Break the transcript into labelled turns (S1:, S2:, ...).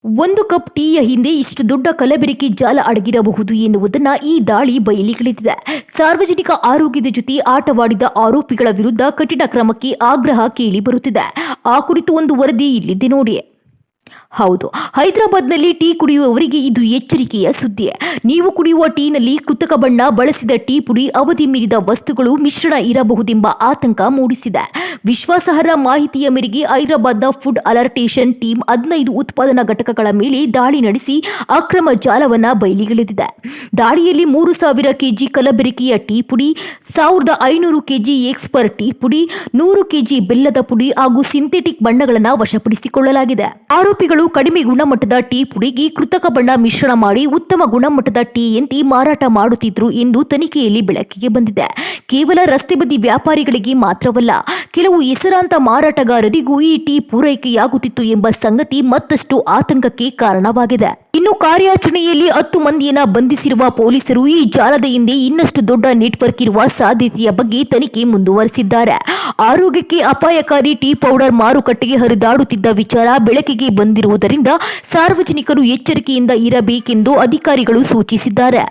S1: ಒಂದು ಕಪ್ ಟೀಯ ಹಿಂದೆ ಇಷ್ಟು ದೊಡ್ಡ ಕಲಬೆರಕೆ ಜಾಲ ಅಡಗಿರಬಹುದು ಎನ್ನುವುದನ್ನು ಈ ದಾಳಿ ಬಯಲಿಗೆಳೆದಿದೆ. ಸಾರ್ವಜನಿಕ ಆರೋಗ್ಯದ ಜೊತೆ ಆಟವಾಡಿದ ಆರೋಪಿಗಳ ವಿರುದ್ಧ ಕಠಿಣ ಕ್ರಮಕ್ಕೆ ಆಗ್ರಹ ಕೇಳಿ ಬರುತ್ತಿದೆ. ಆ ಕುರಿತು ಒಂದು ವರದಿ ಇಲ್ಲಿದೆ ನೋಡಿ. ಹೌದು, ಹೈದರಾಬಾದ್ನಲ್ಲಿ ಟೀ ಕುಡಿಯುವವರಿಗೆ ಇದು ಎಚ್ಚರಿಕೆಯ ಸುದ್ದಿ. ನೀವು ಕುಡಿಯುವ ಟೀನಲ್ಲಿ ಕೃತಕ ಬಣ್ಣ ಬಳಸಿದ ಟೀ ಪುಡಿ, ಅವಧಿ ಮೀರಿದ ವಸ್ತುಗಳು ಮಿಶ್ರಣ ಇರಬಹುದೆಂಬ ಆತಂಕ ಮೂಡಿಸಿದೆ. ವಿಶ್ವಾಸಾರ್ಹ ಮಾಹಿತಿಯ ಮೇರೆಗೆ ಹೈದರಾಬಾದ್ನ ಫುಡ್ ಅಲರ್ಟೇಷನ್ ಟೀಮ್ 15 ಉತ್ಪಾದನಾ ಘಟಕಗಳ ಮೇಲೆ ದಾಳಿ ನಡೆಸಿ ಅಕ್ರಮ ಜಾಲವನ್ನು ಬಯಲಿಗೆಳೆದಿದೆ. ದಾಳಿಯಲ್ಲಿ 3,000 ಕೆಜಿ ಕಲಬೆರಕೆಯ ಟೀ ಪುಡಿ, 1,500 ಕೆಜಿ ಎಕ್ಸ್ಪರ್ ಟೀ ಪುಡಿ, 100 ಕೆಜಿ ಬೆಲ್ಲದ ಪುಡಿ ಹಾಗೂ ಸಿಂಥೆಟಿಕ್ ಬಣ್ಣಗಳನ್ನು ವಶಪಡಿಸಿಕೊಳ್ಳಲಾಗಿದೆ. ಆರೋಪಿಗಳು ಕಡಿಮೆ ಗುಣಮಟ್ಟದ ಟೀ ಪುಡಿಗೆ ಕೃತಕ ಬಣ್ಣ ಮಿಶ್ರಣ ಮಾಡಿ ಉತ್ತಮ ಗುಣಮಟ್ಟದ ಟೀಯಂತೆ ಮಾರಾಟ ಮಾಡುತ್ತಿದ್ರು ಎಂದು ತನಿಖೆಯಲ್ಲಿ ಬೆಳಕಿಗೆ ಬಂದಿದೆ. ಕೇವಲ ರಸ್ತೆ ಬದಿ ವ್ಯಾಪಾರಿಗಳಿಗೆ ಮಾತ್ರವಲ್ಲ, ಕೆಲವು ಹೆಸರಾಂತ ಮಾರಾಟಗಾರರಿಗೂ ಈ ಟೀ ಪೂರೈಕೆಯಾಗುತ್ತಿತ್ತು ಎಂಬ ಸಂಗತಿ ಮತ್ತಷ್ಟು ಆತಂಕಕ್ಕೆ ಕಾರಣವಾಗಿದೆ. ಇನ್ನು ಕಾರ್ಯಾಚರಣೆಯಲ್ಲಿ 10 ಮಂದಿಯನ್ನ ಬಂಧಿಸಿರುವ ಪೊಲೀಸರು ಈ ಜಾಲದ ಹಿಂದೆ ಇನ್ನಷ್ಟು ದೊಡ್ಡ ನೆಟ್ವರ್ಕ್ ಇರುವ ಸಾಧ್ಯತೆಯ ಬಗ್ಗೆ ತನಿಖೆ ಮುಂದುವರೆಸಿದ್ದಾರೆ. ಆರೋಗ್ಯಕ್ಕೆ ಅಪಾಯಕಾರಿ ಟೀ ಪೌಡರ್ ಮಾರುಕಟ್ಟೆಗೆ ಹರಿದಾಡುತ್ತಿದ್ದ ವಿಚಾರ ಬೆಳಕಿಗೆ ಬಂದಿರುವುದರಿಂದ ಸಾರ್ವಜನಿಕರು ಎಚ್ಚರಿಕೆಯಿಂದ ಇರಬೇಕೆಂದು ಅಧಿಕಾರಿಗಳು ಸೂಚಿಸಿದ್ದಾರೆ.